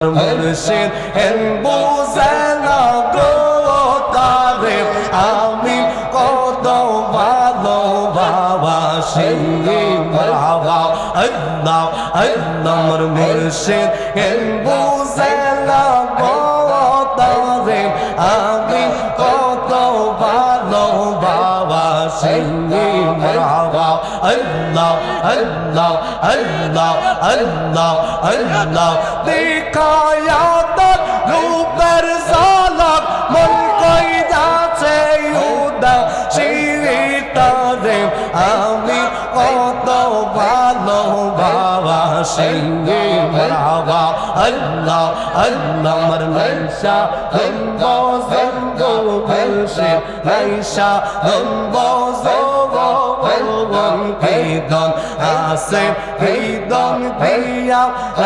মুর্শিদ বুঝে না গো তারে আমি কত ভালোবাসি বাবা আল্লাহ আল্লাহ আমার মুর্শিদ বুঝে না গো তারে আমি কত ভালোবাসি বাবা আল্লাহ আল্লাহ আল্লাহ আল্লাহ আল্লাহ দিখায়া তার রূপের ঝলক মন কই যাচ্ছে উদাসীনতারে আমি কত ভালোবাসি বাবা আল্লাহ আল্লাহ আমার লাইসা গম্বো জম্বো মুর্শিদ লাইসা গম্বো জম্বো হৃদন আসে হৃদন দিয়া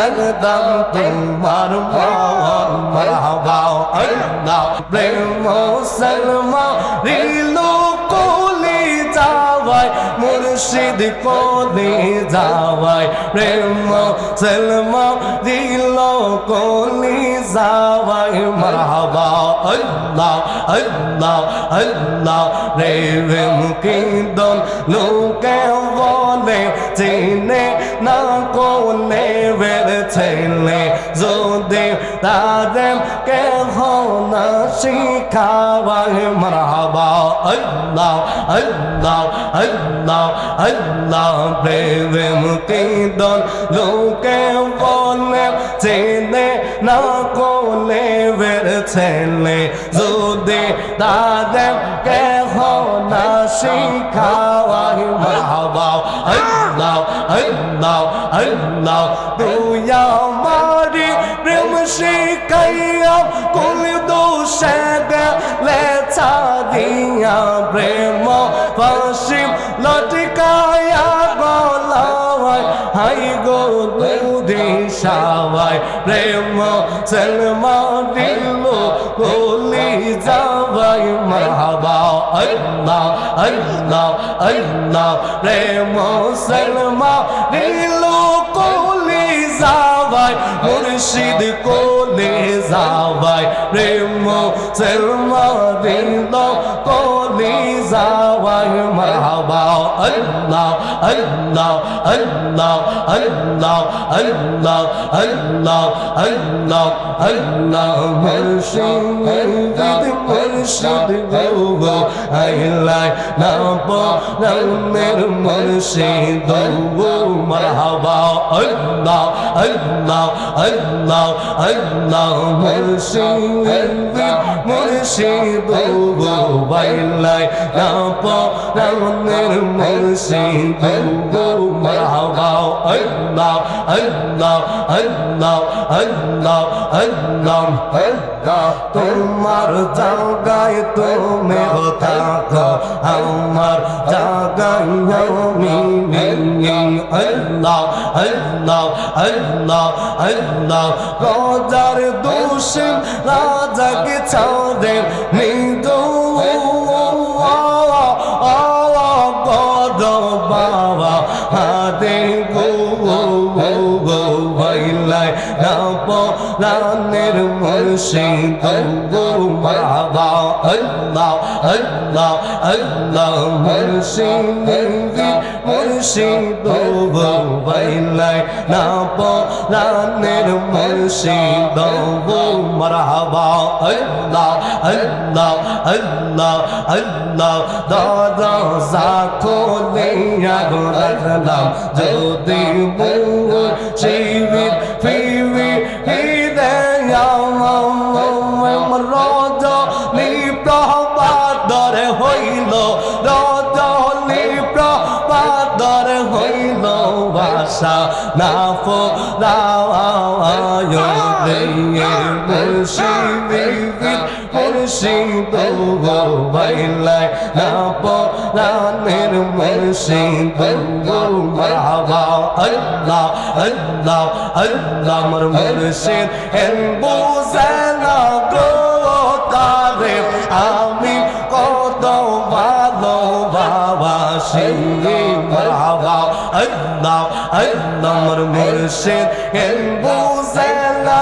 একদম তোমার মন মারহাবা আল্লাহ প্রেম মুসলমান রিলু কোলি যাওয়ায় মুর্শিদ কোলি যাওয়ায় প্রেম মুসলমান রিলু কোলি যাওয়ায় মারহাবা আল্লাহ আল্লাহ আল্লাহ প্রেম কীর্তন লোকে বলে চিনে না কোনে বেড়েছেলে যদি তাদের কেহ না শিখাবায় মারহাবা আল্লাহ আল্লাহ আল্লাহ আল্লাহ প্রেম কীর্তন লোকে বলে চিনে না কোনে বেড়েছেলে যদি তাদের কেহ না শিখাবায় মারহাবা আল্লাহ আল্লাহ আল্লাহ তুই আমারি প্রেম শিখাইয়া কোন দোষে গেলে ছাড়িয়া প্রেম ফাঁসি লটকায়া গলায় হাই গো দুধি সাওয়ায় প্রেম সলমা দিল কোলি যাওয়ায় মারহাবা আল্লাহ আল্লাহ আল্লাহ প্রেম সলমা দিল কোলি যাওয়ায় মুর্শিদ কোলি যাওয়ায় প্রেম সলমা দিল কোলি যাওয়ায় মারহাবা আল্লাহ আল্লাহ আল্লাহ আল্লাহ আল্লাহ আল্লাহ আল্লাহ আল্লাহ মুর্শিদ মুর্শিদ গো আইলাই না পরামের মুর্শিদ গো মারহাবা আল্লাহ আল্লাহ আল্লাহ আল্লাহ মুর্শিদ মুর্শিদ গো আইলাই না পরামের মুর্শিদ গো মারহাবা আল্লাহ আল্লাহ আল্লাহ আল্লাহ আল্লাহ আল্লাহ তোমার জায়গায় তুমি থাকো আমার জায়গায় আমি নেই আল্লাহ আল্লাহ আল্লাহ আল্লাহ রাজার দোষে রাজাকে ছাড়ে নিদো বাবা হাতে গো ভাইলাই না পরানের মুর্শিদ গো বাবা আল্লাহ আল্লাহ আল্লাহ মুর্শিদ মুর্শিদ গো ভাইলাই না পরানের মুর্শিদ গো মারহাবা আল্লাহ আল্লাহ আল্লাহ আল্লাহ দাদা সাখো নেয়া গো রাখলাম যদি মুর্শিদ ফিরি হৃদয়া রজনী প্রভাদর হইল রজনী প্রভাদর হইল ভাষা না ফোরায় মুর্শিদ মুর্শিদ গো ভাইলাই না পরানের মুর্শিদ গো মারহাবা আল্লাহ আল্লাহ আল্লাহ আমার মুর্শিদ বুঝে না গো তারে আমি কত ভালোবাসি বাবা আল্লাহ আল্লাহ আমার মুর্শিদ বুঝে না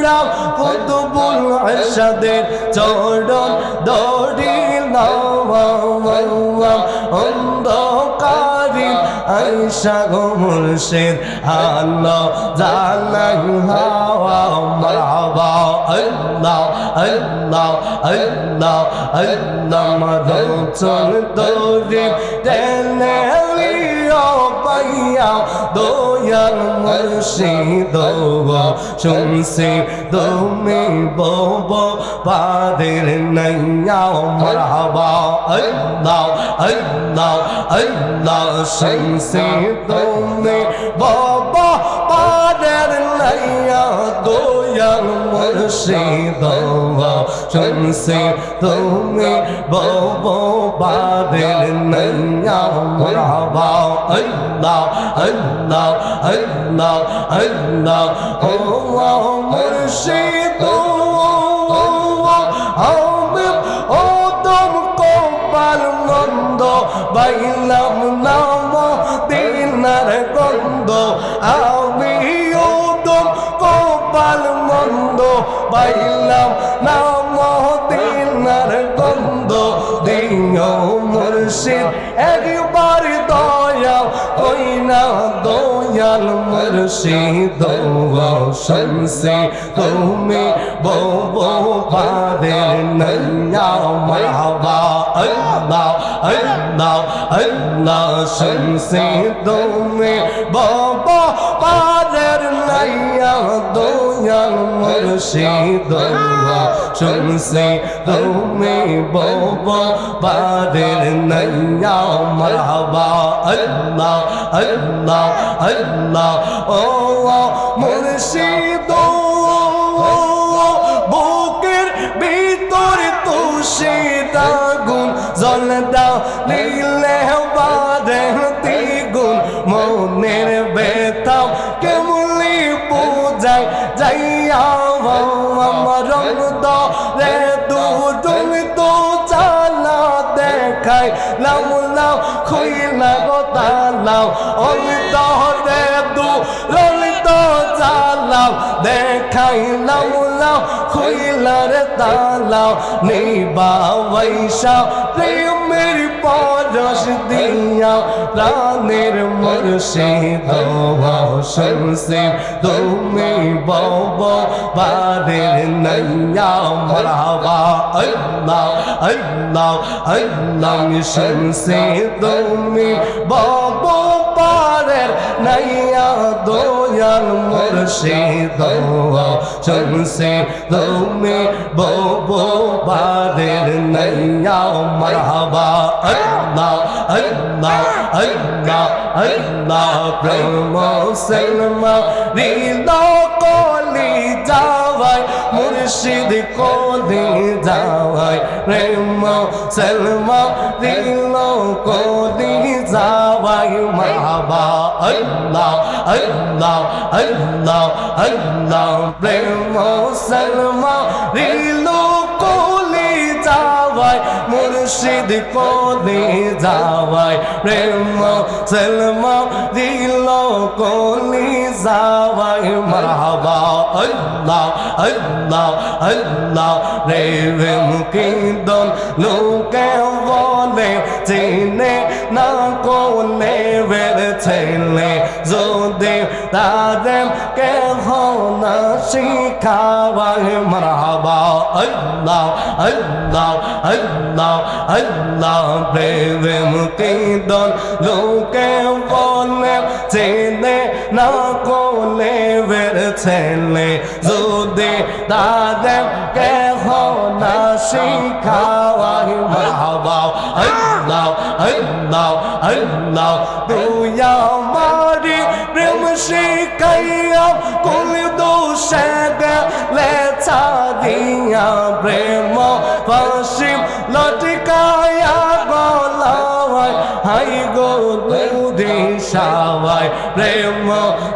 তোমরা কুতুবুল আরশাদের চরণ ধরিল অন্ধকারে আয়েশা গো মুর্শিদ আল্লাহ জালাই হাওয়া মারহাবা আল্লাহ আল্লাহ আল্লাহ আল্লাহ মদন তোরে তেনে লিও পাইয়া দয়াল মুর্শিদ শুনছি তুমি বব পাদের নাইয়া মারহাবা আল্লাহ আল্লাহ আল্লাহ শুনছি তুমি বব পাদের নাইয়া দয়াল মুর্শিদ শুনছি তুমি বব পাদের নাইয়া মারহাবা আল্লাহ আল্লাহ আল্লাহ আল্লাহ ও মুর্শিদ আমি ও তোম কপাল মন্দ বাইলাম নাম দিনার গন্ধ আমি ও তোম কপাল মন্দ বাইলাম নাম দিনার গন্ধ দিও মুর্শিদ একবার দয়া কই না দয়াল মুর্শিদ শুনছি তুমি বব পাদের নাইয়া মারহাবা আল্লাহ আল্লাহ আল্লাহ শুনছি তুমি বব পাদের নাইয়া দয়াল মুর্শিদ শুনছি তুমি বব পাদের নাইয়া মারহাবা আল্লাহ আল্লাহ আল্লাহ ও মুর্শিদ বুকের ভিতরে তুষির আগুন জল দাও নীলে বাদে দ্বিগুণ মনের বেতাও কেমনি পূজায় যাইয়া আমার রে দুজন তো চালা দেখাই লাউ লাউ খুইলা গো তালাও অন্তরে দুজন তো চালাও দেখাই লাউ লাউ খুইলা রে তালাও নিবা বৈশা প্রেমের পরশ দিয়া প্রাণের মুর্শিদ শুনছি তুমি বব পাদের নাইয়া মারহাবা আল্লাহ আল্লাহ আল্লাহ শুনছি তুমি বব পাদের নাইয়া দয়াল মুর্শিদ শুনছি তুমি বব পাদের নাইয়া মারহাবা আল্লাহ আল্লাহ আল্লাহ আল্লাহ প্রেম সলমা দিলো কলি যাওয়াই মুর্শিদ কলি যাওয়াই প্রেম সলমা দিলো কলি যাওয়াই মারহাবা আল্লাহ আল্লাহ আল্লাহ আল্লাহ প্রেম সলমা দিলো কলি যাওয়াই মুর্শিদ কলি যাওয়াই প্রেম সলমা দিলো কলি যাওয়াই মারহাবা আল্লাহ আল্লাহ আল্লাহ প্রেম কীর্তন লোকে বলে চিনে না কোলে বের ছেলে যদি তাদের কেহ না শিখাওয়াই মারহাবা আল্লাহ আল্লাহ আল্লাহ আল্লাহ প্রেম কীর্তন লোকে বলে চিনে না কোলে বের ছেলে যদি তাদের কেহ না শিখাওয়াই মারহাবা আল্লাহ আল্লাহ আল্লাহ তুই আমারি প্রেম শিখাইয়া কোন দোষে গেলে ছাড়িয়া প্রেম ফাঁসি লটকায়া গলায় হাই গো দুধি সাওয়াই প্রেম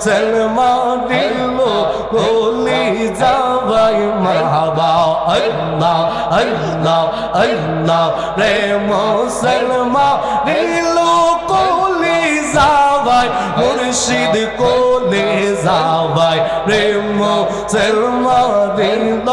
সলমা দিলো কলি যাওয়াই মারহাবা আল্লাহ আল্লাহ আল্লাহ প্রেম সলমা দিলো কলি যাওয়াই মুর্শিদ কোলে যাওয়ায় প্রেম সেলমাদিল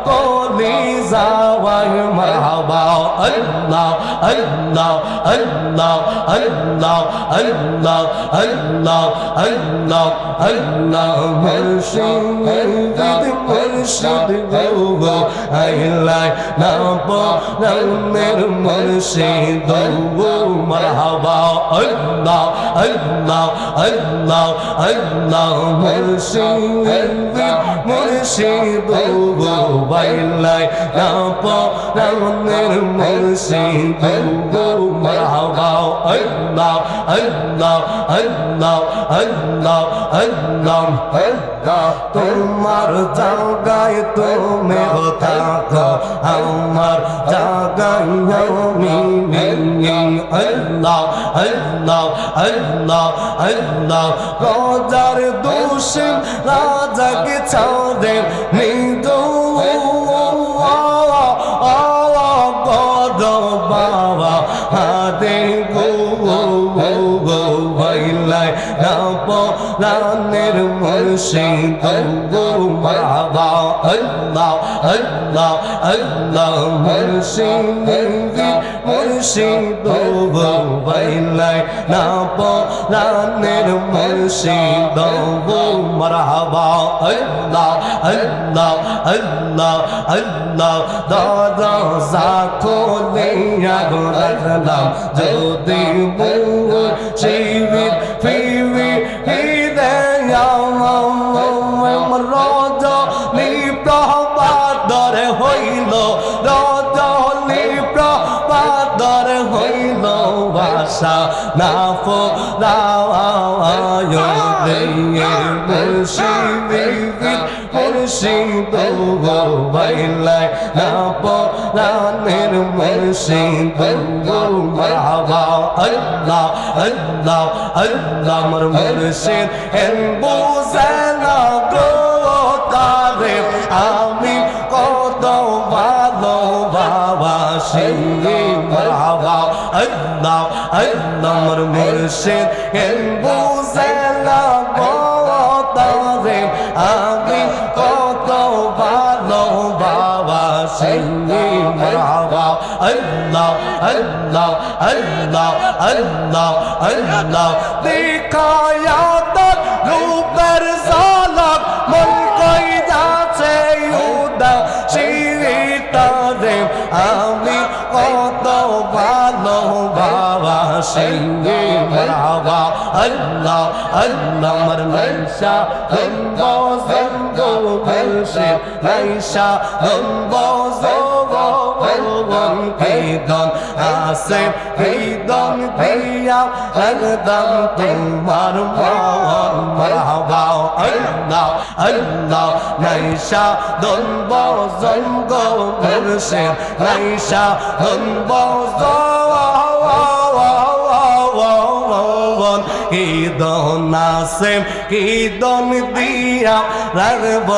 কোলে যাওয়ায় মারহাবা আল্লাহ আল্লাহ আল্লাহ আল্লাহ আল্লাহ আল্লাহ আল্লাহ আল্লাহ মুর্শিদ মুর্শিদ গো আইলাই না পরাণের মুর্শিদ গো মারহাবা আল্লাহ আল্লাহ আল্লাহ আল্লাহ মুর্শিদ মুর্শিদ গো আইলাই না পরাণের মুর্শিদ গো মারহাবা আল্লাহ আল্লাহ আল্লাহ আল্লাহ আল্লাহ তোমার জায়গায় তুমি থাকো আমার জায়গায় আমি আল্লাহ আল্লাহ আল্লাহ আল্লাহ রাজার দোষে রাজাকে ছাড়ে মৃদু বাবা হাতে গো ভাইলাই না পরাণের মুর্শিদ গো মারহাবা আল্লাহ আল্লাহ আল্লাহ মুর্শিদ মুর্শিদ গো ভাইলাই না পরাণের মুর্শিদ গো মারহাবা আল্লাহ আল্লাহ আল্লাহ আল্লাহ দাদা সাখোলে রাখলাম যদি মুর্শিদ ফিরি রজনী প্রভাদর হইল রজনী প্রভাদর হইল ভাষা না ফোরায় মুর্শিদ মুর্শিদ গো ভাইলাই না পরাণের মুর্শিদ গো মারহাবা আল্লাহ আল্লাহ আল্লাহ আমার মুর্শিদ এন বুঝে না গো তারে আমি কত ভালোবাসি মারহাবা আল্লাহ আল্লাহ আমার মুর্শিদ এন বুঝে না গো তারে আমি কত ভালোবাসি মারহাবা আল্লাহ আল্লাহ আল্লাহ আল্লাহ আল্লাহ দেখায়া তোর রূপের ঝলক মন কই যাচ্ছে উদাসীনতারে আমি কত ভালোবাসি মারহাবা আল্লাহ আল্লাহ আমার নাইশা গম্ব জঙ্গ মুর্শিদ নাইশা গম্ব জঙ্গন কীর্তন আসে কীর্তন দিয়া একদম তোমার মন মারহাবা আল্লাহ আল্লাহ নাইশা গম্ব জঙ্গ মুর্শিদ নাইশা গম্ব কীর্তন আসে কীর্তন দিয়া রাখব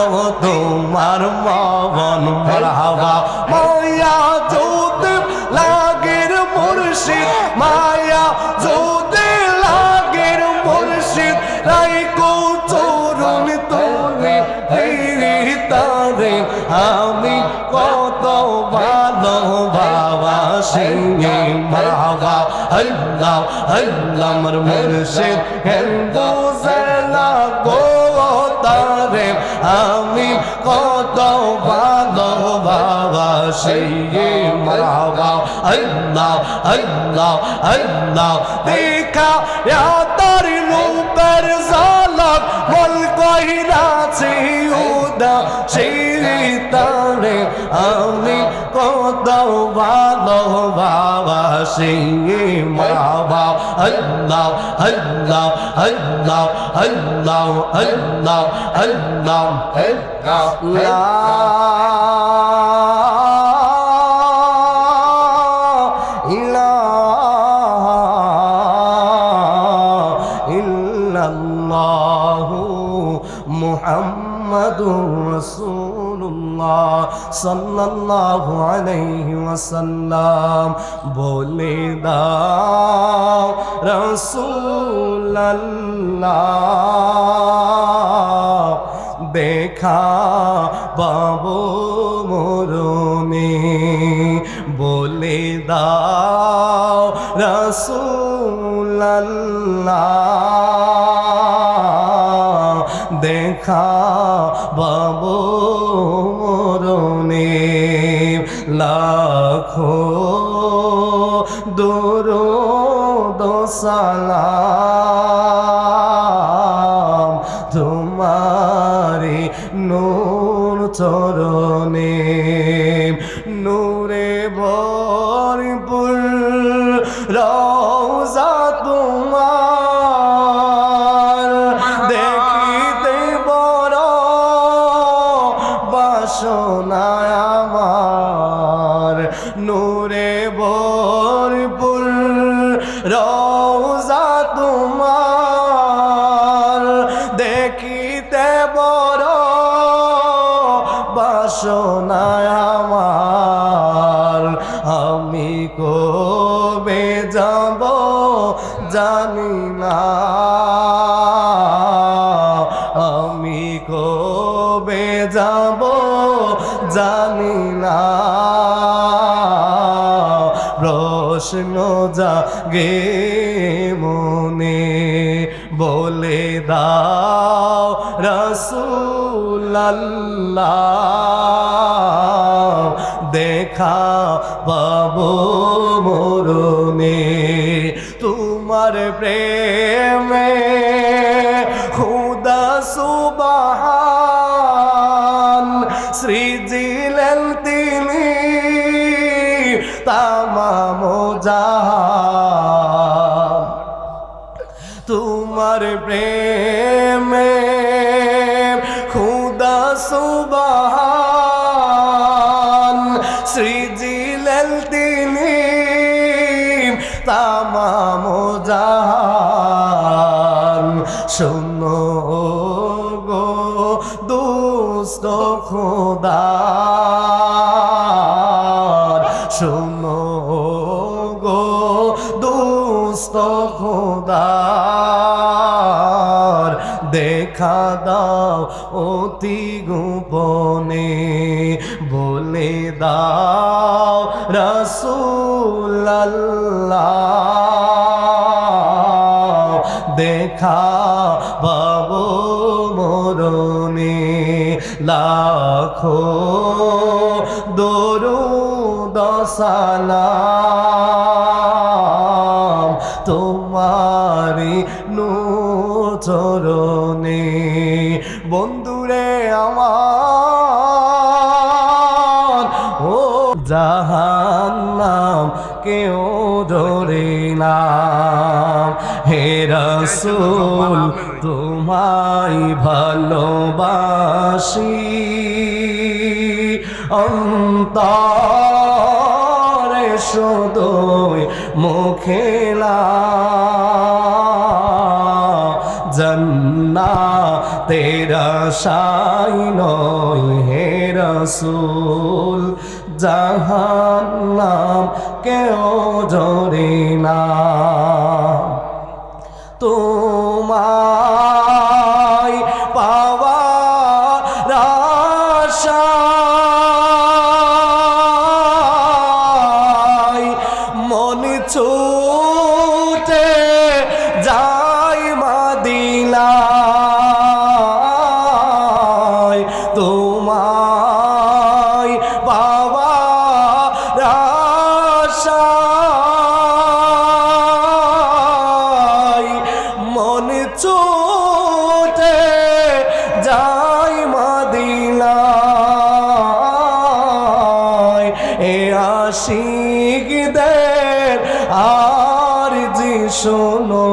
তোমার মন মারহাবা মায়া যদি লাগের মুর্শিদ মায়া যদি লাগের মুর্শিদ রাইকো চরণ তোলে তারে আমি কত ভালোবাসি মারহাবা আল্লাহ আল্লাহ আমার মুর্শিদ হিন্দু জেলা গো তারে আমি কত ভালোবাসি মারহাবা আল্লাহ আল্লাহ আল্লাহ দেখা তার রূপের ঝলক মন কইরাছে উদাসীনতারে আমি কত ভালোবাসি মারহাবা আল্লাহ আল্লাহ আল্লাহ আল্লাহ আল্লাহ আল্লাহ ইল্লাল্লাহু মুহাম্মাদ মুহাম্মাদুর রাসূলুল্লাহ সাল্লাল্লাহু আলাইহি ওয়াসাল্লাম। বলে দাও রাসূলুল্লাহ দেখা পাবো মরণে। বলে দাও রাসূলুল্লাহ দেখা পাবো মরণে। লাখো দরুদ সালাম তোমারি নূর চরণে। নূরে ভরপুর রওজা তোমার, দেখিতে বড় বাসনা আমার। নূরে ভরপুর রওজা তোমার, দেখিতে বড় বাসনা আমার। আমি কবে যাব জানি না, আমি কবে যাব জানি না। প্রশ্ন জাগে মনে, বলে দাও রাসূলুল্লাহ দেখা পাবো মরণে। তোমার প্রেমে খুদা সুবহান সৃজিলেন তিনি তামাম জাহান। তোমার প্রেমে খুদা সুবহান সৃজিলেন তিনি তামাম জাহান। শোনো গো দুষ্ট খোদা, শোনো গো দুষ্ট খোদার, দেখা দাও অতি গোপনে। বলে দাও রাসূলুল্লাহ দেখা পাবো মরণে। লাখো দরুদ সালাম তোমারি নূর চরণে। বন্ধুরে আমার ও জাহান্নাম কেউ ধরে না। হে রাসূল তোমায় ভালোবাসি, অন্তরে শুধুই মুখে না। জান্নাতের আশায় নয় হে রাসূল, জাহান্নাম কেউ ধরে না। তোমায় পাওয়ার আশায় মন ছুটে যায় মদিনায়। তোমায় পাওয়ার আশায় মন ছুটে যায় মদিনায়। এ আশিকদের আরজি শোনো,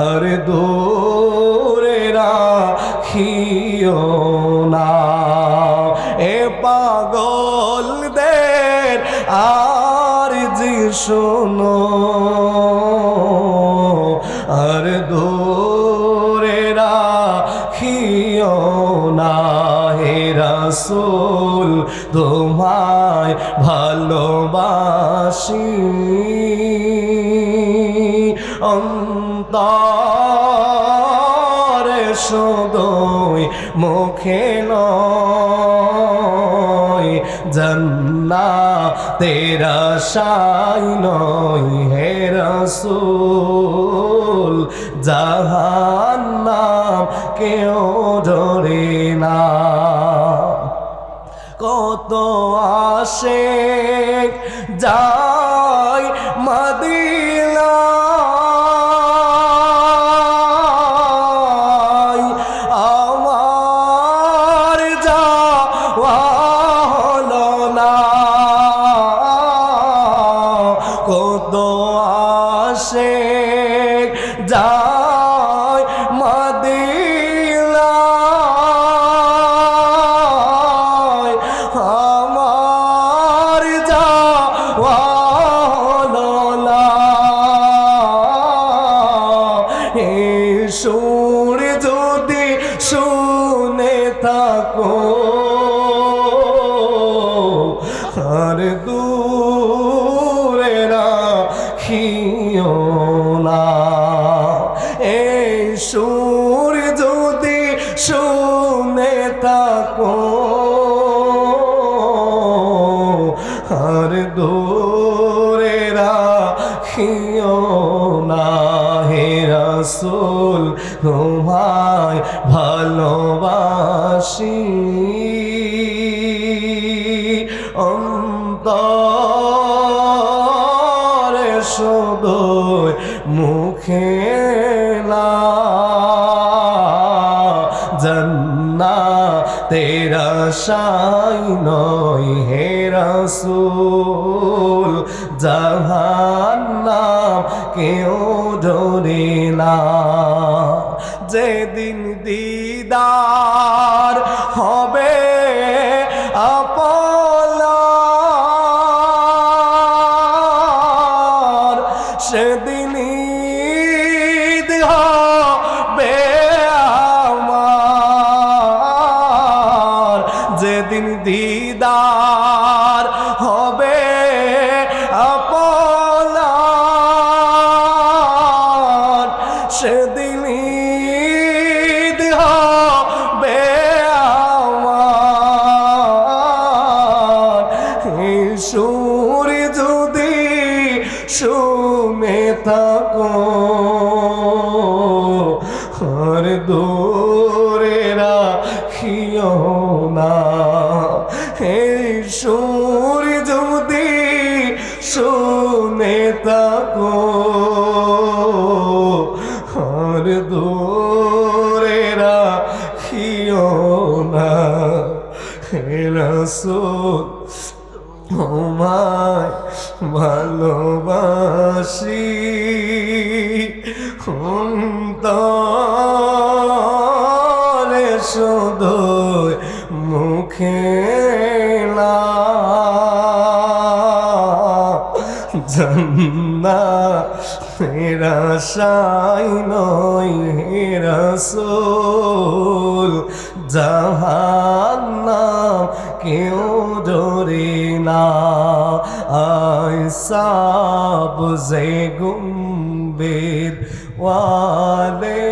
আর দূরে রাখিও না। এ পাগলদের আরজি শোনো, আর দূরে রাসূল তোমায় ভালোবাসি অন্তরে শুধুই মুখে নয় জান্নাতের আশায় নয় হে রাসূল জাহান্নাম কেউ ডরে না কত আশিক যায় মদিনায় আমার যাওয়া হলো না কত আশিক যায় মদিনায় আমার যাওয়া হলো না এই সুর যদি শুনে থাকো আর দূরে রাখিও না এই সুর যদি শুনে থাকো আর দূরে রাখিও না হে রাসূল তোমায় ভালোবাসি অন্তরে শুধুই মুখে না জান্নাতের আশায় নয় হে রাসূল জাহান্নাম কেউ ডরে না যেদিন দিদার হবে আপনার সেদিন ঈদ হবে আমার যেদিন দিদার হবে আপনার সেদিন ঈদ হবে আমার এই সুর যদি শুনে থাকো আর দূরে রাখিও না এই সুর যদি শুনে থাকো আর দূরে রাখিও না হে রাসূল তোমায় ভালোবাসি অন্তরে শুধুই মুখে না জান্নাতের আশায় নয় হে রাসূল জাহান্নাম কেউ ডরে না আয় সাবজে গুম্বেদ ওয়ালে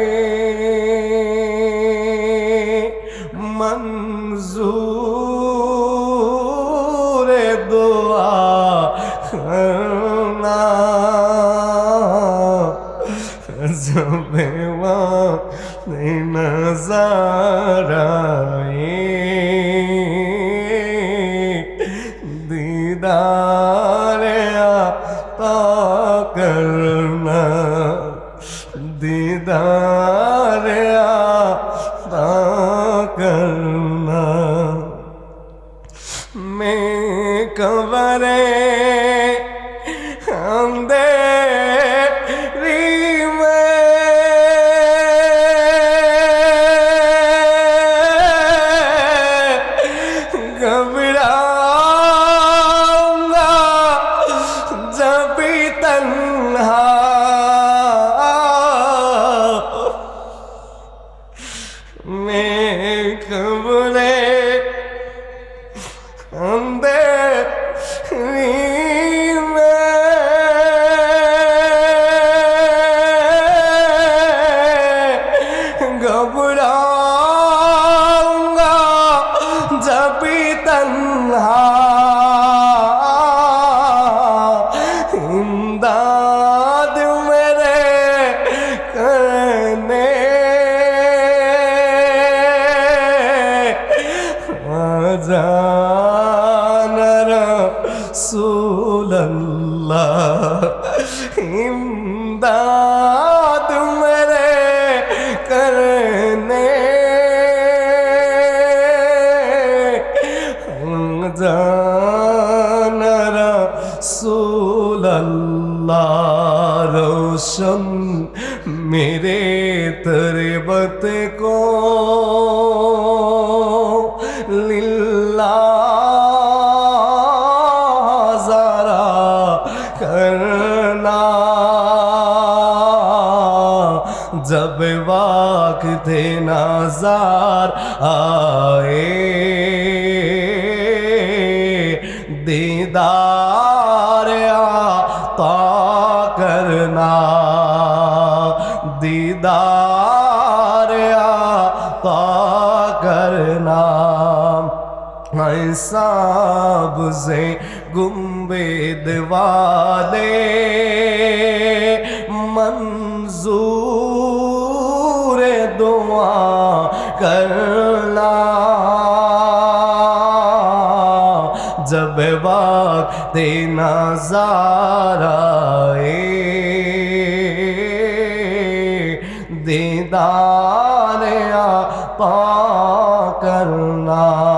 मंजूर दुआ करना जब वक्त नजर आए दीदार आता करना दीदार आता करना मैं कबरे अंधेरी में घबराऊंगा जब भी तन्हा تربت کو للہ ذرا کرنا جب وقت نظر آئے دیدار عطا کرنا دیدار عطا کرنا سبز گنبد والے منظور دعا کرنا جب وقت نظر آئے دیدار عطا کرنا